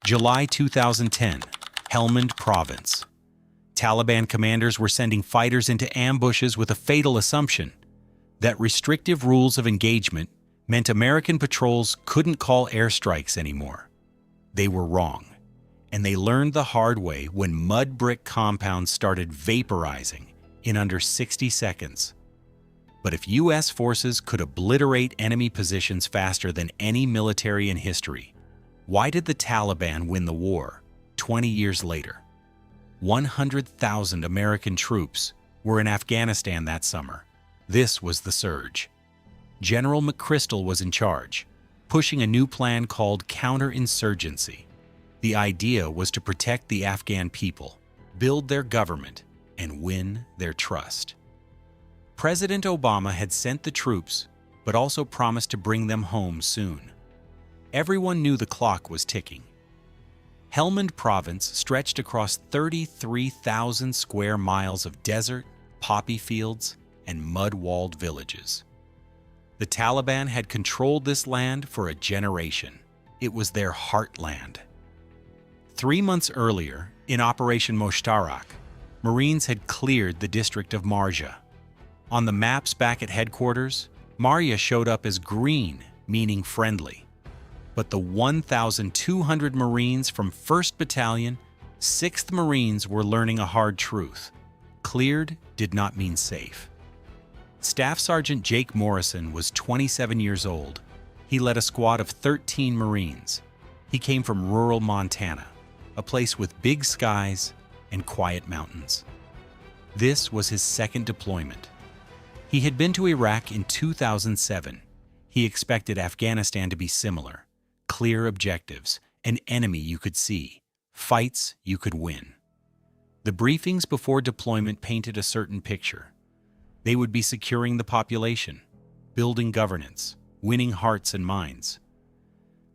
July 2010, Helmand Province. Taliban commanders were sending fighters into ambushes with a fatal assumption that restrictive rules of engagement meant American patrols couldn't call airstrikes anymore. They were wrong, and they learned the hard way when mud brick compounds started vaporizing in under 60 seconds. But if U.S. forces could obliterate enemy positions faster than any military in history, why did the Taliban win the war 20 years later? 100,000 American troops were in Afghanistan that summer. This was the surge. General McChrystal was in charge, pushing a new plan called counterinsurgency. The idea was to protect the Afghan people, build their government, and win their trust. President Obama had sent the troops, but also promised to bring them home soon. Everyone knew the clock was ticking. Helmand Province stretched across 33,000 square miles of desert, poppy fields, and mud-walled villages. The Taliban had controlled this land for a generation. It was their heartland. 3 months earlier, in Operation Moshtarak, Marines had cleared the district of Marja. On the maps back at headquarters, Marja showed up as green, meaning friendly. But the 1,200 Marines from 1st Battalion, 6th Marines were learning a hard truth. Cleared did not mean safe. Staff Sergeant Jake Morrison was 27 years old. He led a squad of 13 Marines. He came from rural Montana, a place with big skies and quiet mountains. This was his second deployment. He had been to Iraq in 2007. He expected Afghanistan to be similar. Clear objectives, an enemy you could see, fights you could win. The briefings before deployment painted a certain picture. They would be securing the population, building governance, winning hearts and minds.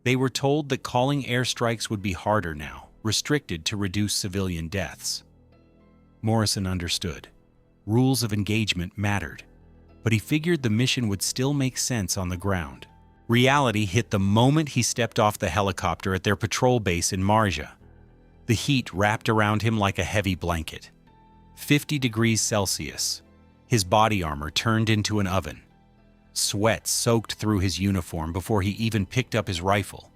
They were told that calling airstrikes would be harder now, restricted to reduce civilian deaths. Morrison understood. Rules of engagement mattered, but he figured the mission would still make sense on the ground. Reality hit the moment he stepped off the helicopter at their patrol base in Marja. The heat wrapped around him like a heavy blanket. 50 degrees Celsius. His body armor turned into an oven. Sweat soaked through his uniform before he even picked up his rifle.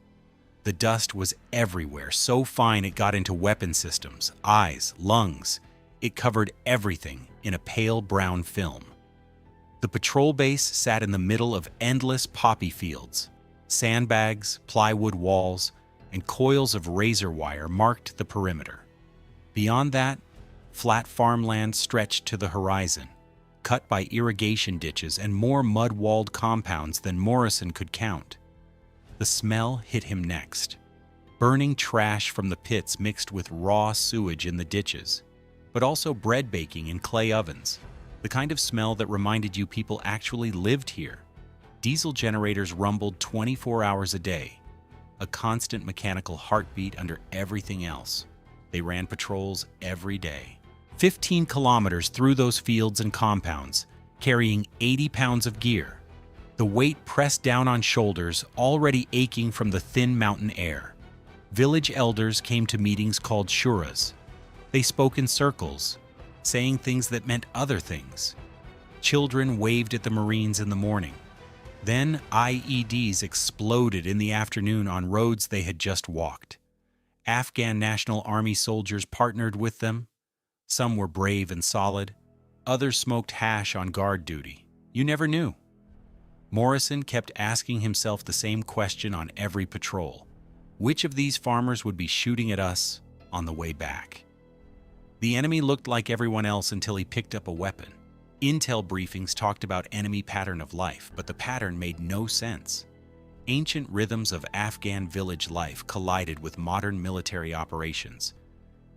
The dust was everywhere, so fine it got into weapon systems, eyes, lungs. It covered everything in a pale brown film. The patrol base sat in the middle of endless poppy fields. Sandbags, plywood walls, and coils of razor wire marked the perimeter. Beyond that, flat farmland stretched to the horizon, cut by irrigation ditches and more mud-walled compounds than Morrison could count. The smell hit him next. Burning trash from the pits mixed with raw sewage in the ditches, but also bread baking in clay ovens. The kind of smell that reminded you people actually lived here. Diesel generators rumbled 24 hours a day, a constant mechanical heartbeat under everything else. They ran patrols every day. 15 kilometers through those fields and compounds, carrying 80 pounds of gear. The weight pressed down on shoulders already aching from the thin mountain air. Village elders came to meetings called shuras. They spoke in circles, saying things that meant other things. Children waved at the Marines in the morning. Then IEDs exploded in the afternoon on roads they had just walked. Afghan National Army soldiers partnered with them. Some were brave and solid. Others smoked hash on guard duty. You never knew. Morrison kept asking himself the same question on every patrol. Which of these farmers would be shooting at us on the way back? The enemy looked like everyone else until he picked up a weapon. Intel briefings talked about enemy pattern of life, but the pattern made no sense. Ancient rhythms of Afghan village life collided with modern military operations,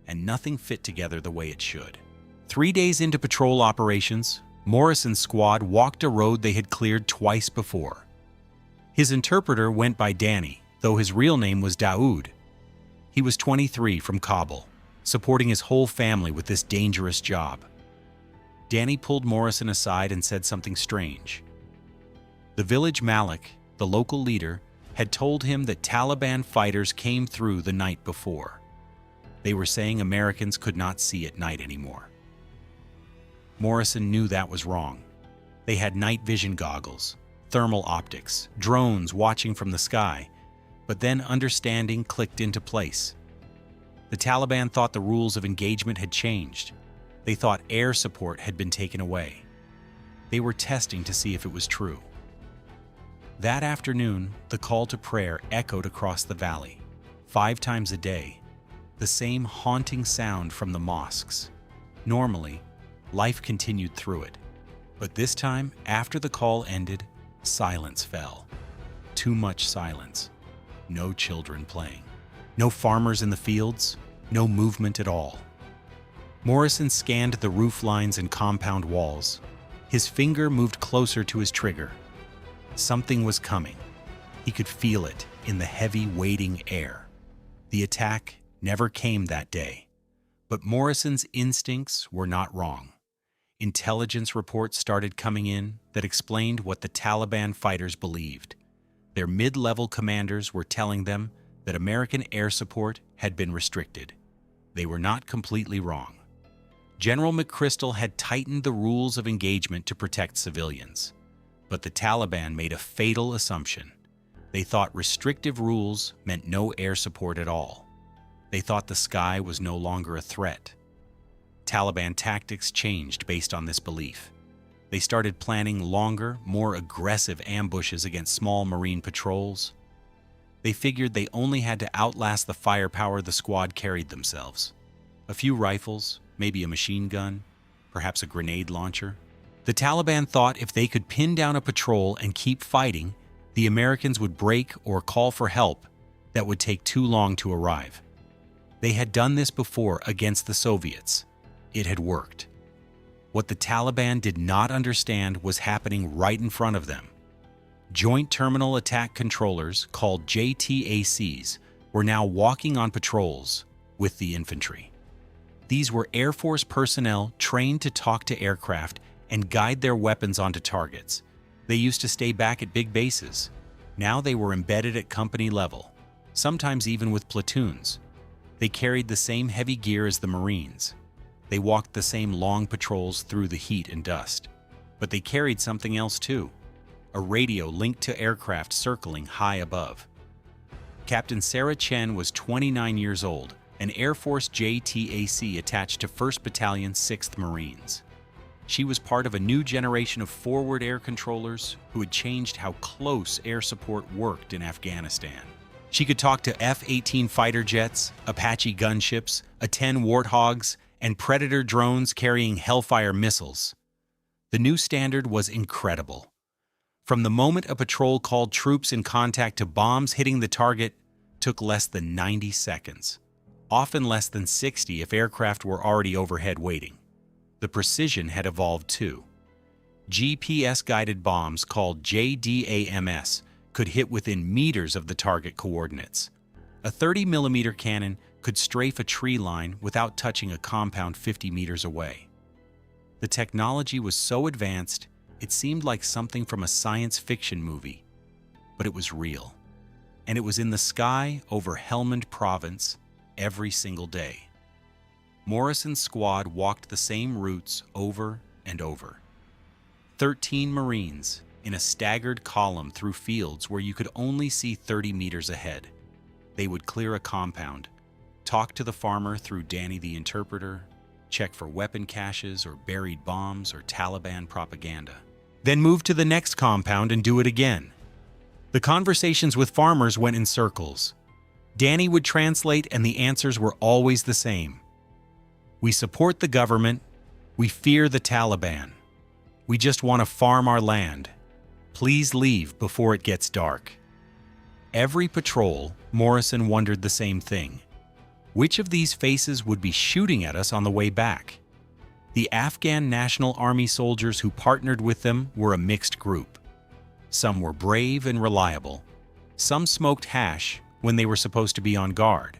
and nothing fit together the way it should. 3 days into patrol operations, Morrison's squad walked a road they had cleared twice before. His interpreter went by Danny, though his real name was Daoud. He was 23 from Kabul, supporting his whole family with this dangerous job. Danny pulled Morrison aside and said something strange. The village Malik, the local leader, had told him that Taliban fighters came through the night before. They were saying Americans could not see at night anymore. Morrison knew that was wrong. They had night vision goggles, thermal optics, drones watching from the sky, but then understanding clicked into place. The Taliban thought the rules of engagement had changed. They thought air support had been taken away. They were testing to see if it was true. That afternoon, the call to prayer echoed across the valley. 5 times a day, the same haunting sound from the mosques. Normally, life continued through it. But this time, after the call ended, silence fell. Too much silence. No children playing. No farmers in the fields. No movement at all. Morrison scanned the roof lines and compound walls. His finger moved closer to his trigger. Something was coming. He could feel it in the heavy, waiting air. The attack never came that day. But Morrison's instincts were not wrong. Intelligence reports started coming in that explained what the Taliban fighters believed. Their mid-level commanders were telling them that American air support had been restricted. They were not completely wrong. General McChrystal had tightened the rules of engagement to protect civilians. But the Taliban made a fatal assumption. They thought restrictive rules meant no air support at all. They thought the sky was no longer a threat. Taliban tactics changed based on this belief. They started planning longer, more aggressive ambushes against small marine patrols. They figured they only had to outlast the firepower the squad carried themselves. A few rifles, maybe a machine gun, perhaps a grenade launcher. The Taliban thought if they could pin down a patrol and keep fighting, the Americans would break or call for help that would take too long to arrive. They had done this before against the Soviets. It had worked. What the Taliban did not understand was happening right in front of them. Joint Terminal Attack Controllers, called JTACs, were now walking on patrols with the infantry. These were Air Force personnel trained to talk to aircraft and guide their weapons onto targets. They used to stay back at big bases. Now they were embedded at company level, sometimes even with platoons. They carried the same heavy gear as the Marines. They walked the same long patrols through the heat and dust. But they carried something else too, a radio linked to aircraft circling high above. Captain Sarah Chen was 29 years old, an Air Force JTAC attached to 1st Battalion, 6th Marines. She was part of a new generation of forward air controllers who had changed how close air support worked in Afghanistan. She could talk to F-18 fighter jets, Apache gunships, A-10 Warthogs, and Predator drones carrying Hellfire missiles. The new standard was incredible. From the moment a patrol called troops in contact to bombs hitting the target took less than 90 seconds, often less than 60 if aircraft were already overhead waiting. The precision had evolved too. GPS-guided bombs called JDAMS could hit within meters of the target coordinates. A 30mm cannon could strafe a tree line without touching a compound 50 meters away. The technology was so advanced, it seemed like something from a science fiction movie, but it was real. And it was in the sky over Helmand Province every single day. Morrison's squad walked the same routes over and over. 13 Marines in a staggered column through fields where you could only see 30 meters ahead. They would clear a compound, talk to the farmer through Danny the interpreter, check for weapon caches or buried bombs or Taliban propaganda. Then move to the next compound and do it again. The conversations with farmers went in circles. Danny would translate and the answers were always the same. We support the government. We fear the Taliban. We just want to farm our land. Please leave before it gets dark. Every patrol, Morrison wondered the same thing. Which of these faces would be shooting at us on the way back? The Afghan National Army soldiers who partnered with them were a mixed group. Some were brave and reliable. Some smoked hash when they were supposed to be on guard.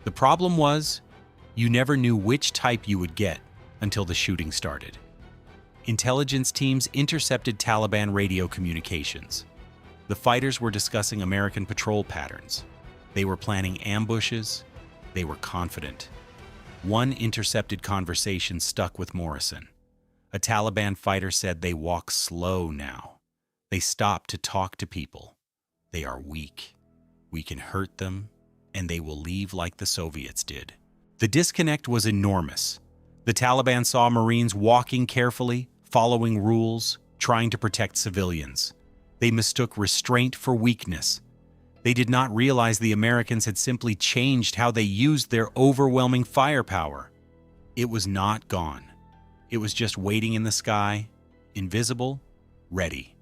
The problem was, you never knew which type you would get until the shooting started. Intelligence teams intercepted Taliban radio communications. The fighters were discussing American patrol patterns. They were planning ambushes. They were confident. One intercepted conversation stuck with Morrison. A Taliban fighter said they walk slow now. They stop to talk to people. They are weak. We can hurt them, and they will leave like the Soviets did. The disconnect was enormous. The Taliban saw Marines walking carefully, following rules, trying to protect civilians. They mistook restraint for weakness. They did not realize the Americans had simply changed how they used their overwhelming firepower. It was not gone. It was just waiting in the sky, invisible, ready.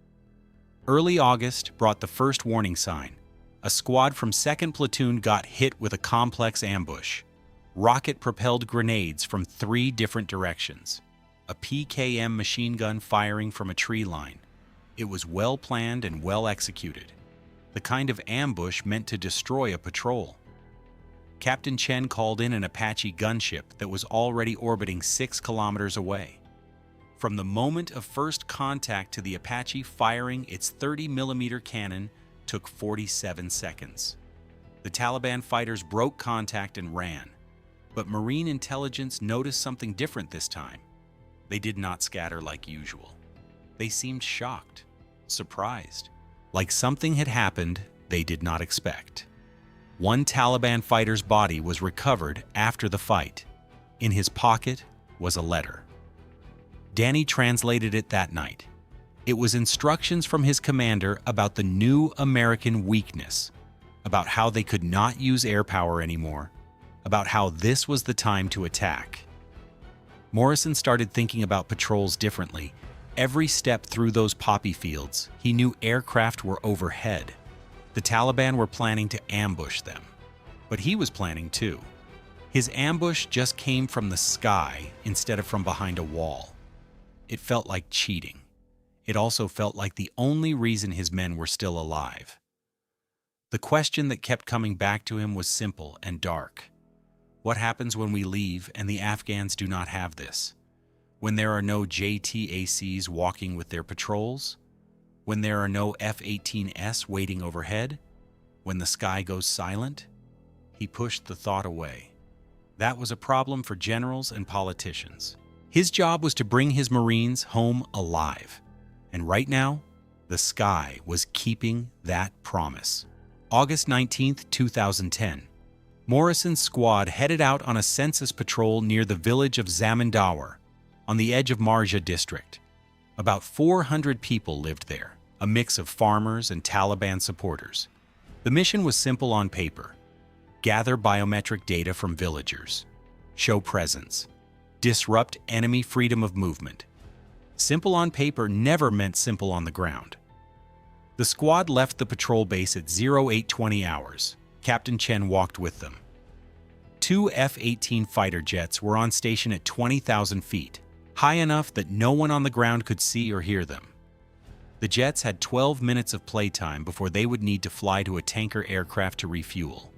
Early August brought the first warning sign. A squad from 2nd Platoon got hit with a complex ambush. Rocket-propelled grenades from 3 different directions. A PKM machine gun firing from a tree line. It was well planned and well executed. The kind of ambush meant to destroy a patrol. Captain Chen called in an Apache gunship that was already orbiting 6 kilometers away. From the moment of first contact to the Apache firing its 30mm cannon took 47 seconds. The Taliban fighters broke contact and ran. But Marine intelligence noticed something different this time. They did not scatter like usual. They seemed shocked, surprised, like something had happened they did not expect. One Taliban fighter's body was recovered after the fight. In his pocket was a letter. Danny translated it that night. It was instructions from his commander about the new American weakness, about how they could not use air power anymore, about how this was the time to attack. Morrison started thinking about patrols differently. Every step through those poppy fields, he knew aircraft were overhead. The Taliban were planning to ambush them. But he was planning too. His ambush just came from the sky instead of from behind a wall. It felt like cheating. It also felt like the only reason his men were still alive. The question that kept coming back to him was simple and dark. What happens when we leave and the Afghans do not have this? When there are no JTACs walking with their patrols? When there are no F-18S waiting overhead? When the sky goes silent? He pushed the thought away. That was a problem for generals and politicians. His job was to bring his Marines home alive. And right now, the sky was keeping that promise. August 19, 2010. Morrison's squad headed out on a census patrol near the village of Zamindawar, on the edge of Marja district. About 400 people lived there, a mix of farmers and Taliban supporters. The mission was simple on paper. Gather biometric data from villagers. Show presence. Disrupt enemy freedom of movement. Simple on paper never meant simple on the ground. The squad left the patrol base at 0820 hours. Captain Chen walked with them. 2 F-18 fighter jets were on station at 20,000 feet, high enough that no one on the ground could see or hear them. The jets had 12 minutes of playtime before they would need to fly to a tanker aircraft to refuel.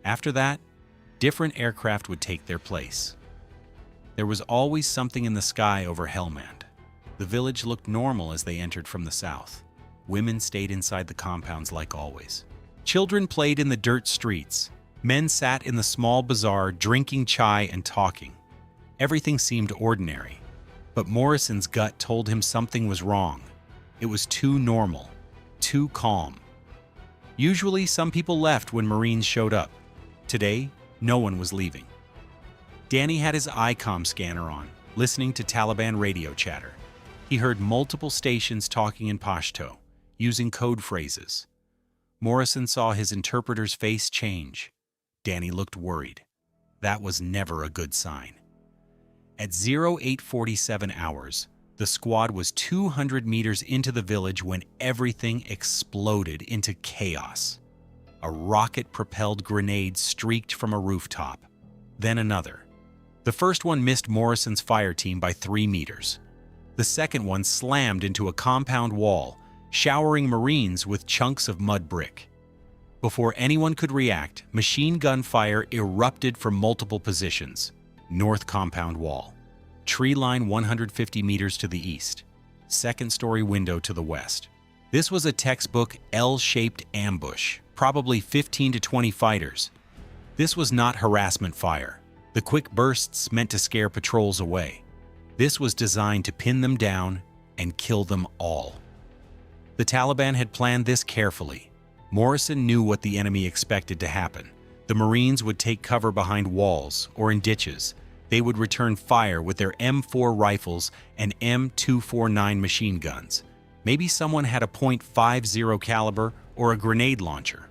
After that, different aircraft would take their place. There was always something in the sky over Helmand. The village looked normal as they entered from the south. Women stayed inside the compounds like always. Children played in the dirt streets. Men sat in the small bazaar drinking chai and talking. Everything seemed ordinary. But Morrison's gut told him something was wrong. It was too normal, too calm. Usually, some people left when Marines showed up. Today, no one was leaving. Danny had his ICOM scanner on, listening to Taliban radio chatter. He heard multiple stations talking in Pashto, using code phrases. Morrison saw his interpreter's face change. Danny looked worried. That was never a good sign. At 0847 hours, the squad was 200 meters into the village when everything exploded into chaos. A rocket-propelled grenade streaked from a rooftop, then another. The first one missed Morrison's fire team by 3 meters. The second one slammed into a compound wall, showering Marines with chunks of mud brick. Before anyone could react, machine gun fire erupted from multiple positions. North compound wall. Tree line 150 meters to the east. Second-story window to the west. This was a textbook L-shaped ambush, probably 15 to 20 fighters. This was not harassment fire, the quick bursts meant to scare patrols away. This was designed to pin them down and kill them all. The Taliban had planned this carefully. Morrison knew what the enemy expected to happen. The Marines would take cover behind walls or in ditches. They would return fire with their M4 rifles and M249 machine guns. Maybe someone had a .50 caliber or a grenade launcher.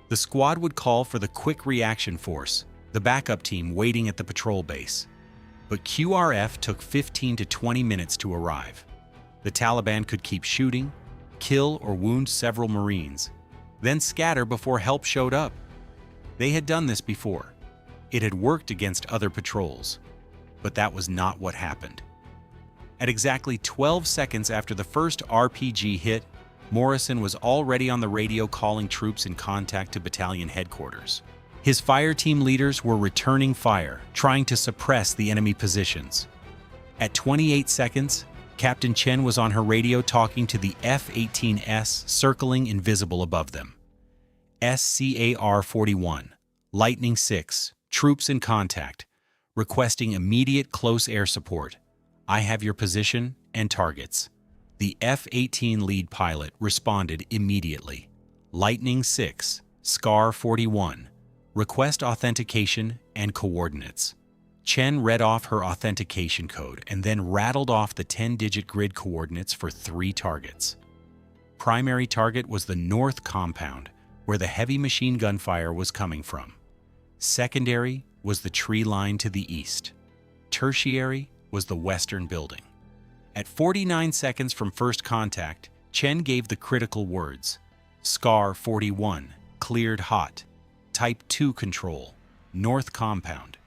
The squad would call for the quick reaction force, the backup team waiting at the patrol base. But QRF took 15 to 20 minutes to arrive. The Taliban could keep shooting, kill or wound several Marines, then scatter before help showed up. They had done this before. It had worked against other patrols, but that was not what happened. At exactly 12 seconds after the first RPG hit, Morrison was already on the radio calling troops in contact to battalion headquarters. His fire team leaders were returning fire, trying to suppress the enemy positions. At 28 seconds, Captain Chen was on her radio talking to the F-18S circling invisible above them. SCAR-41, Lightning 6, troops in contact, requesting immediate close air support. I have your position and targets. The F-18 lead pilot responded immediately. Lightning 6, SCAR-41, request authentication and coordinates. Chen read off her authentication code and then rattled off the 10-digit grid coordinates for 3 targets. Primary target was the north compound, where the heavy machine gun fire was coming from. Secondary was the tree line to the east. Tertiary was the western building. At 49 seconds from first contact, Chen gave the critical words. SCAR-41, cleared hot. Type 2 control, north compound.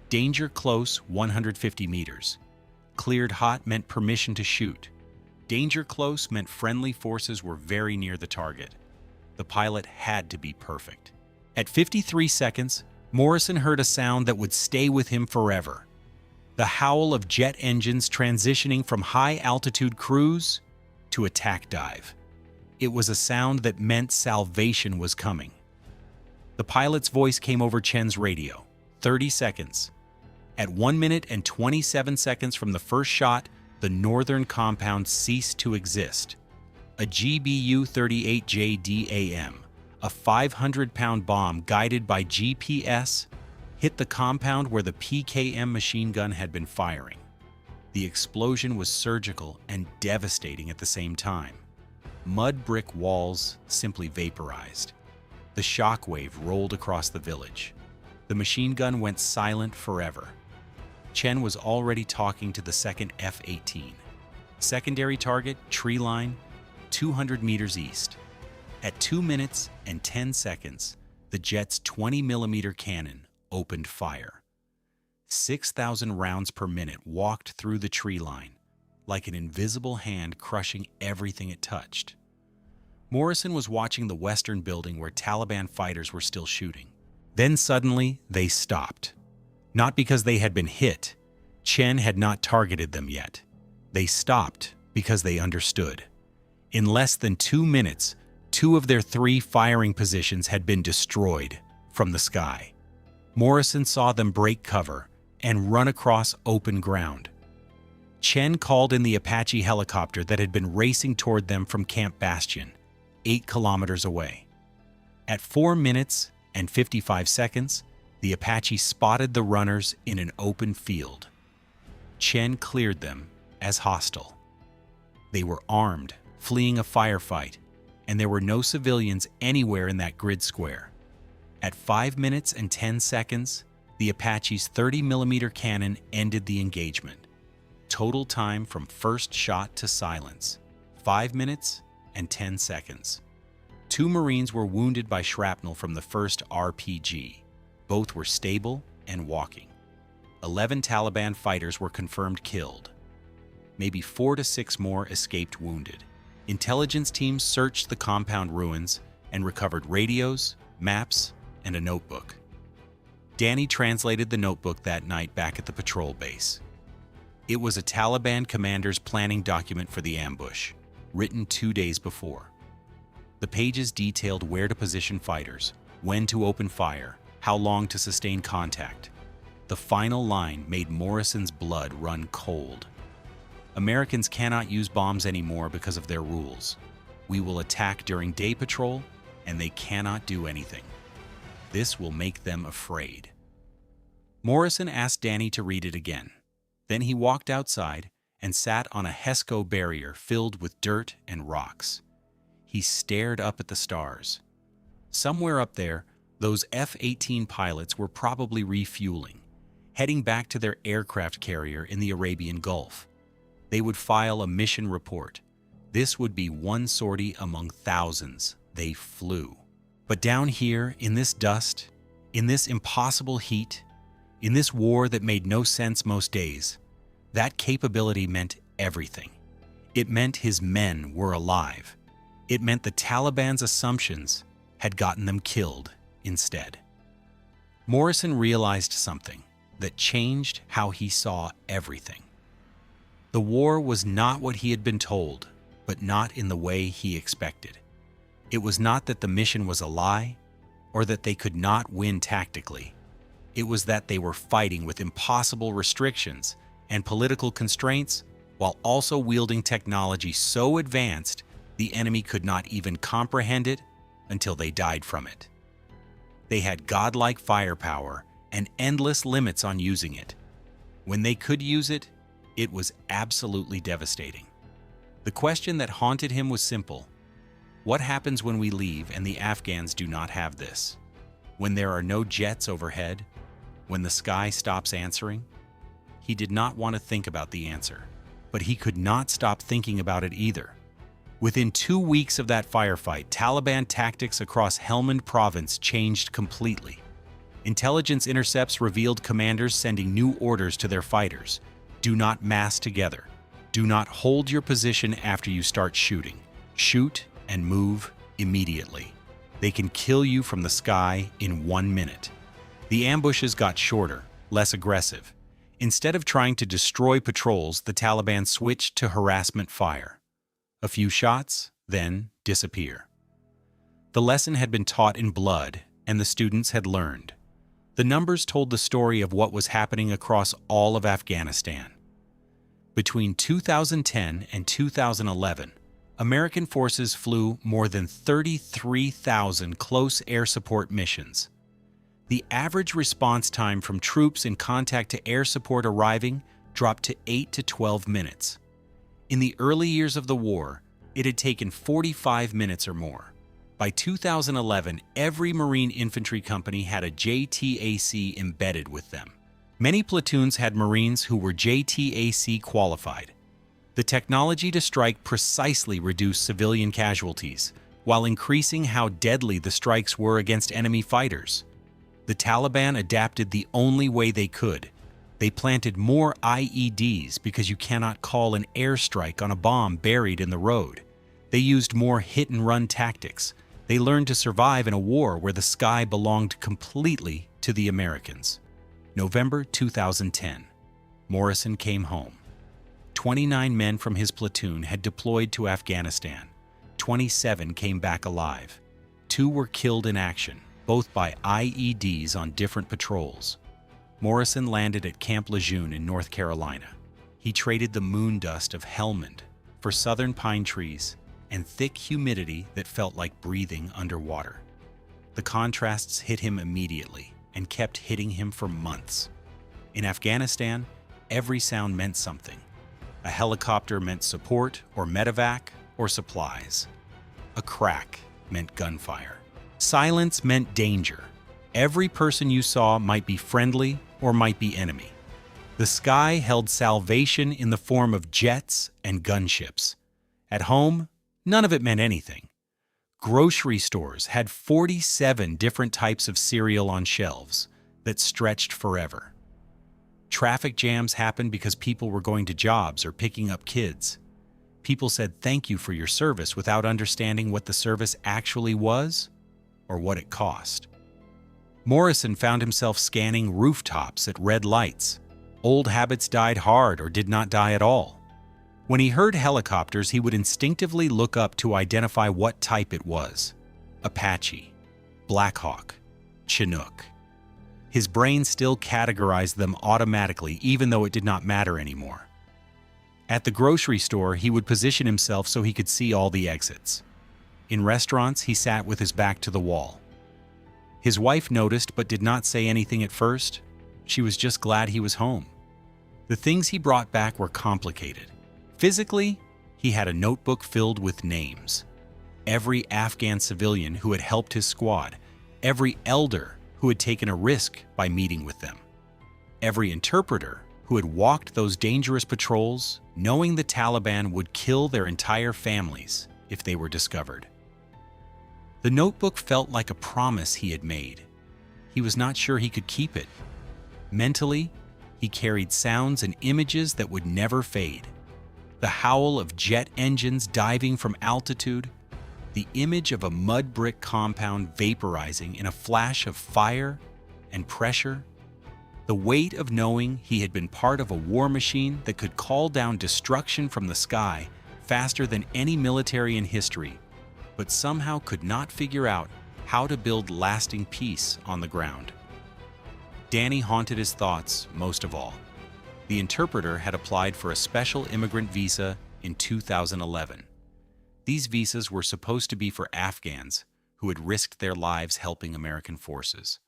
Danger close 150 meters. Cleared hot meant permission to shoot. Danger close meant friendly forces were very near the target. The pilot had to be perfect. At 53 seconds, Morrison heard a sound that would stay with him forever. The howl of jet engines transitioning from high-altitude cruise to attack dive. It was a sound that meant salvation was coming. The pilot's voice came over Chen's radio. 30 seconds. At 1 minute and 27 seconds from the first shot, the northern compound ceased to exist. A GBU-38JDAM, a 500-pound bomb guided by GPS, hit the compound where the PKM machine gun had been firing. The explosion was surgical and devastating at the same time. Mud brick walls simply vaporized. The shockwave rolled across the village. The machine gun went silent forever. Chen was already talking to the second F-18. Secondary target, tree line, 200 meters east. At 2 minutes and 10 seconds, the jet's 20mm cannon opened fire. 6,000 rounds per minute walked through the tree line, like an invisible hand crushing everything it touched. Morrison was watching the western building where Taliban fighters were still shooting. Then suddenly, they stopped. Not because they had been hit. Chen had not targeted them yet. They stopped because they understood. In less than 2 minutes, 2 of their 3 firing positions had been destroyed from the sky. Morrison saw them break cover and run across open ground. Chen called in the Apache helicopter that had been racing toward them from Camp Bastion, 8 kilometers away. At 4 minutes and 55 seconds, the Apache spotted the runners in an open field. Chen cleared them as hostile. They were armed, fleeing a firefight, and there were no civilians anywhere in that grid square. At 5 minutes and 10 seconds, the Apache's 30mm cannon ended the engagement. Total time from first shot to silence, 5 minutes and 10 seconds. 2 Marines were wounded by shrapnel from the first RPG. Both were stable and walking. 11 Taliban fighters were confirmed killed. Maybe 4 to 6 more escaped wounded. Intelligence teams searched the compound ruins and recovered radios, maps, and a notebook. Danny translated the notebook that night back at the patrol base. It was a Taliban commander's planning document for the ambush. written 2 days before. The pages detailed where to position fighters, when to open fire, how long to sustain contact. The final line made Morrison's blood run cold. Americans cannot use bombs anymore because of their rules. We will attack during day patrol, and they cannot do anything. This will make them afraid. Morrison asked Danny to read it again. Then he walked outside and sat on a HESCO barrier filled with dirt and rocks. He stared up at the stars. Somewhere up there, those F-18 pilots were probably refueling, heading back to their aircraft carrier in the Arabian Gulf. They would file a mission report. This would be one sortie among thousands. They flew. But down here, in this dust, in this impossible heat, in this war that made no sense most days, that capability meant everything. It meant his men were alive. It meant the Taliban's assumptions had gotten them killed instead. Morrison realized something that changed how he saw everything. The war was not what he had been told, but not in the way he expected. It was not that the mission was a lie, or that they could not win tactically. It was that they were fighting with impossible restrictions and political constraints, while also wielding technology so advanced the enemy could not even comprehend it until they died from it. They had godlike firepower and endless limits on using it. When they could use it, it was absolutely devastating. The question that haunted him was simple. What happens when we leave and the Afghans do not have this? When there are no jets overhead? When the sky stops answering? He did not want to think about the answer, but he could not stop thinking about it either. Within 2 weeks of that firefight, Taliban tactics across Helmand Province changed completely. Intelligence intercepts revealed commanders sending new orders to their fighters. Do not mass together. Do not hold your position after you start shooting. Shoot and move immediately. They can kill you from the sky in 1 minute. The ambushes got shorter, less aggressive. Instead of trying to destroy patrols, the Taliban switched to harassment fire. A few shots, then disappear. The lesson had been taught in blood, and the students had learned. The numbers told the story of what was happening across all of Afghanistan. Between 2010 and 2011, American forces flew more than 33,000 close air support missions. The average response time from troops in contact to air support arriving dropped to 8 to 12 minutes. In the early years of the war, it had taken 45 minutes or more. By 2011, every Marine infantry company had a JTAC embedded with them. Many platoons had Marines who were JTAC qualified. The technology to strike precisely reduced civilian casualties, while increasing how deadly the strikes were against enemy fighters. The Taliban adapted the only way they could. They planted more IEDs because you cannot call an airstrike on a bomb buried in the road. They used more hit-and-run tactics. They learned to survive in a war where the sky belonged completely to the Americans. November 2010. Morrison came home. 29 men from his platoon had deployed to Afghanistan. 27 came back alive. 2 were killed in action, both by IEDs on different patrols. Morrison landed at Camp Lejeune in North Carolina. He traded the moon dust of Helmand for southern pine trees and thick humidity that felt like breathing underwater. The contrasts hit him immediately and kept hitting him for months. In Afghanistan, every sound meant something. A helicopter meant support or medevac or supplies. A crack meant gunfire. Silence meant danger. Every person you saw might be friendly or might be enemy. The sky held salvation in the form of jets and gunships. At home, none of it meant anything. Grocery stores had 47 different types of cereal on shelves that stretched forever. Traffic jams happened because people were going to jobs or picking up kids. People said thank you for your service without understanding what the service actually was or what it cost. Morrison found himself scanning rooftops at red lights. Old habits died hard or did not die at all. When he heard helicopters, he would instinctively look up to identify what type it was: Apache, Black Hawk, Chinook. His brain still categorized them automatically, even though it did not matter anymore. At the grocery store, he would position himself so he could see all the exits. In restaurants, he sat with his back to the wall. His wife noticed but did not say anything at first. She was just glad he was home. The things he brought back were complicated. Physically, he had a notebook filled with names. Every Afghan civilian who had helped his squad, every elder who had taken a risk by meeting with them, every interpreter who had walked those dangerous patrols, knowing the Taliban would kill their entire families if they were discovered. The notebook felt like a promise he had made. He was not sure he could keep it. Mentally, he carried sounds and images that would never fade. The howl of jet engines diving from altitude, the image of a mud brick compound vaporizing in a flash of fire and pressure, the weight of knowing he had been part of a war machine that could call down destruction from the sky faster than any military in history, but somehow could not figure out how to build lasting peace on the ground. Danny haunted his thoughts most of all. The interpreter had applied for a special immigrant visa in 2011. These visas were supposed to be for Afghans who had risked their lives helping American forces.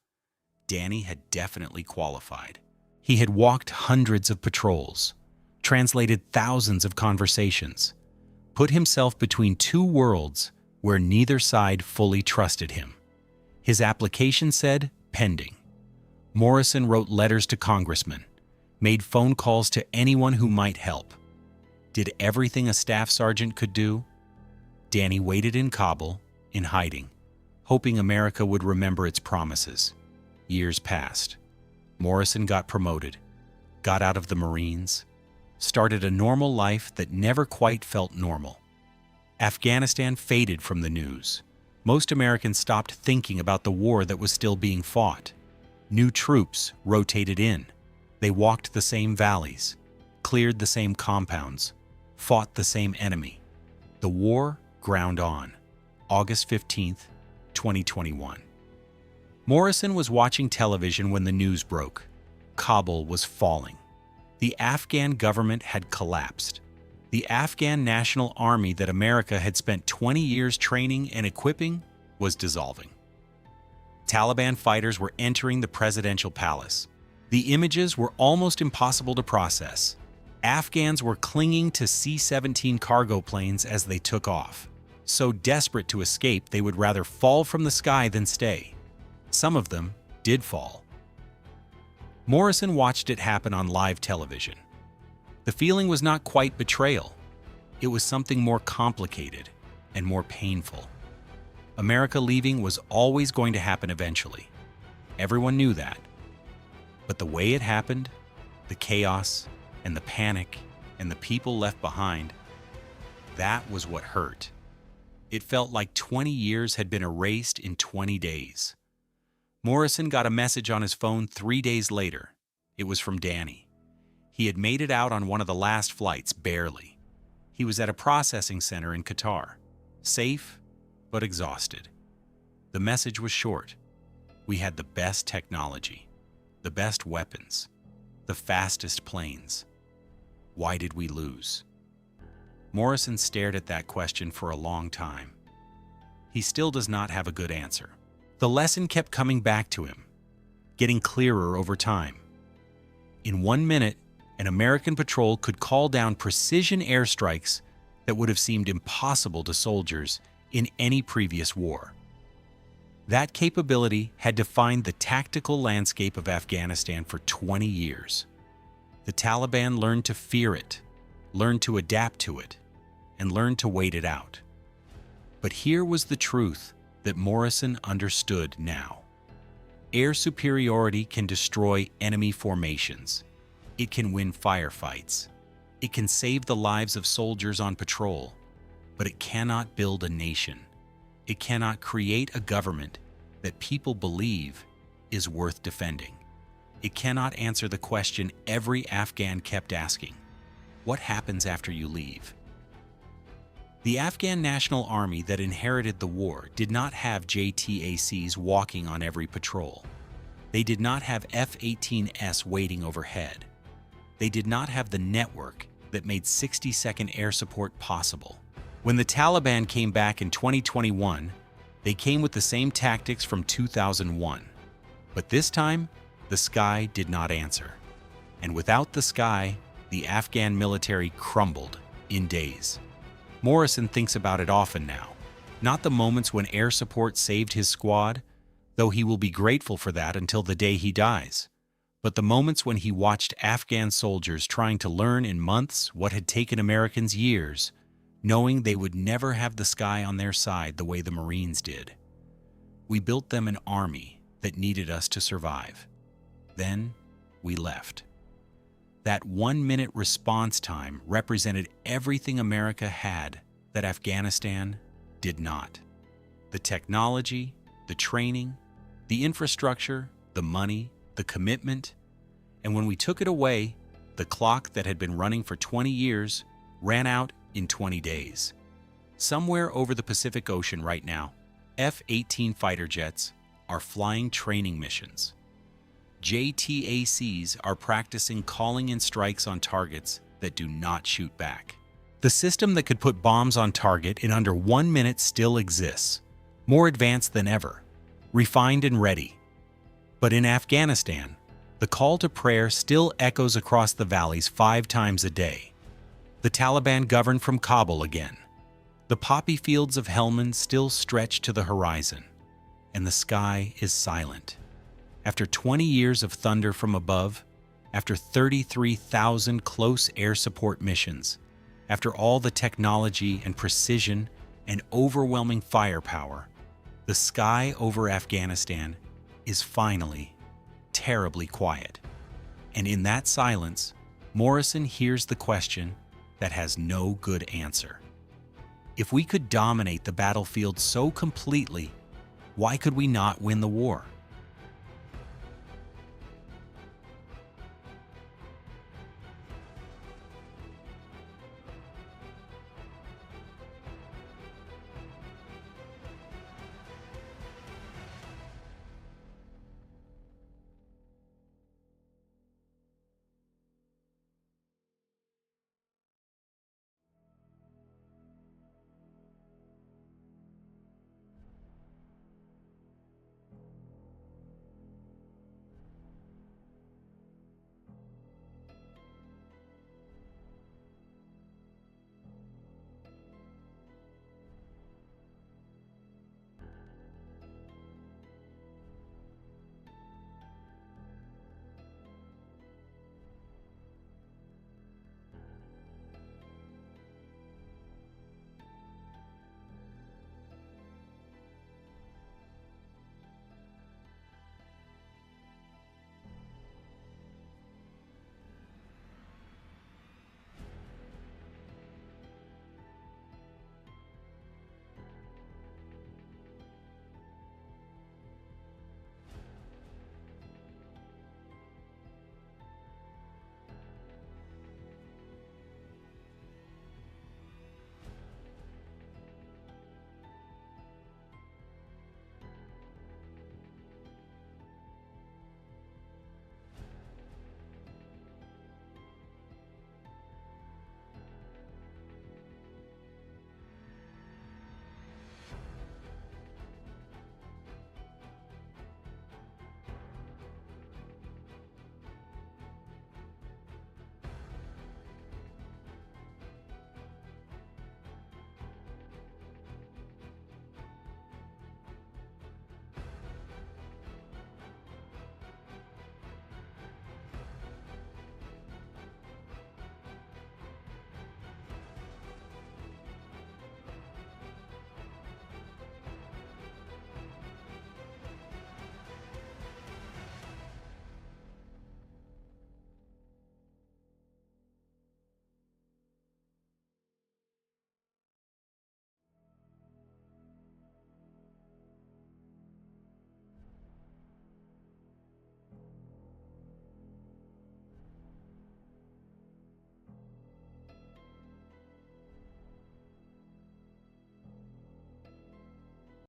Danny had definitely qualified. He had walked hundreds of patrols, translated thousands of conversations, put himself between two worlds where neither side fully trusted him. His application said, pending. Morrison wrote letters to congressmen, made phone calls to anyone who might help. Did everything a staff sergeant could do. Danny waited in Kabul, in hiding, hoping America would remember its promises. Years passed. Morrison got promoted, got out of the Marines, started a normal life that never quite felt normal. Afghanistan faded from the news. Most Americans stopped thinking about the war that was still being fought. New troops rotated in. They walked the same valleys, cleared the same compounds, fought the same enemy. The war ground on. August 15th, 2021. Morrison was watching television when the news broke. Kabul was falling. The Afghan government had collapsed. The Afghan National Army that America had spent 20 years training and equipping was dissolving. Taliban fighters were entering the presidential palace. The images were almost impossible to process. Afghans were clinging to C-17 cargo planes as they took off. So desperate to escape, they would rather fall from the sky than stay. Some of them did fall. Morrison watched it happen on live television. The feeling was not quite betrayal. It was something more complicated and more painful. America leaving was always going to happen eventually. Everyone knew that. But the way it happened, the chaos and the panic and the people left behind, that was what hurt. It felt like 20 years had been erased in 20 days. Morrison got a message on his phone 3 days later. It was from Danny. He had made it out on one of the last flights, barely. He was at a processing center in Qatar, safe but exhausted. The message was short. We had the best technology, the best weapons, the fastest planes. Why did we lose? Morrison stared at that question for a long time. He still does not have a good answer. The lesson kept coming back to him, getting clearer over time. In 1 minute, an American patrol could call down precision airstrikes that would have seemed impossible to soldiers in any previous war. That capability had defined the tactical landscape of Afghanistan for 20 years. The Taliban learned to fear it, learned to adapt to it, and learned to wait it out. But here was the truth that Morrison understood now. Air superiority can destroy enemy formations. It can win firefights. It can save the lives of soldiers on patrol. But it cannot build a nation. It cannot create a government that people believe is worth defending. It cannot answer the question every Afghan kept asking: what happens after you leave? The Afghan National Army that inherited the war did not have JTACs walking on every patrol. They did not have F-18s waiting overhead. They did not have the network that made 60-second air support possible. When the Taliban came back in 2021, they came with the same tactics from 2001. But this time, the sky did not answer. And without the sky, the Afghan military crumbled in days. Morrison thinks about it often now. Not the moments when air support saved his squad, though he will be grateful for that until the day he dies, but the moments when he watched Afghan soldiers trying to learn in months what had taken Americans years, knowing they would never have the sky on their side the way the Marines did. We built them an army that needed us to survive. Then we left. That 1-minute response time represented everything America had that Afghanistan did not. The technology, the training, the infrastructure, the money, the commitment, and when we took it away, the clock that had been running for 20 years ran out in 20 days. Somewhere over the Pacific Ocean right now, F-18 fighter jets are flying training missions. JTACs are practicing calling in strikes on targets that do not shoot back. The system that could put bombs on target in under 1 minute still exists, more advanced than ever, refined and ready. But in Afghanistan, the call to prayer still echoes across the valleys 5 times a day. The Taliban govern from Kabul again. The poppy fields of Helmand still stretch to the horizon, and the sky is silent. After 20 years of thunder from above, after 33,000 close air support missions, after all the technology and precision and overwhelming firepower, the sky over Afghanistan is finally terribly quiet. And in that silence, Morrison hears the question that has no good answer. If we could dominate the battlefield so completely, why could we not win the war?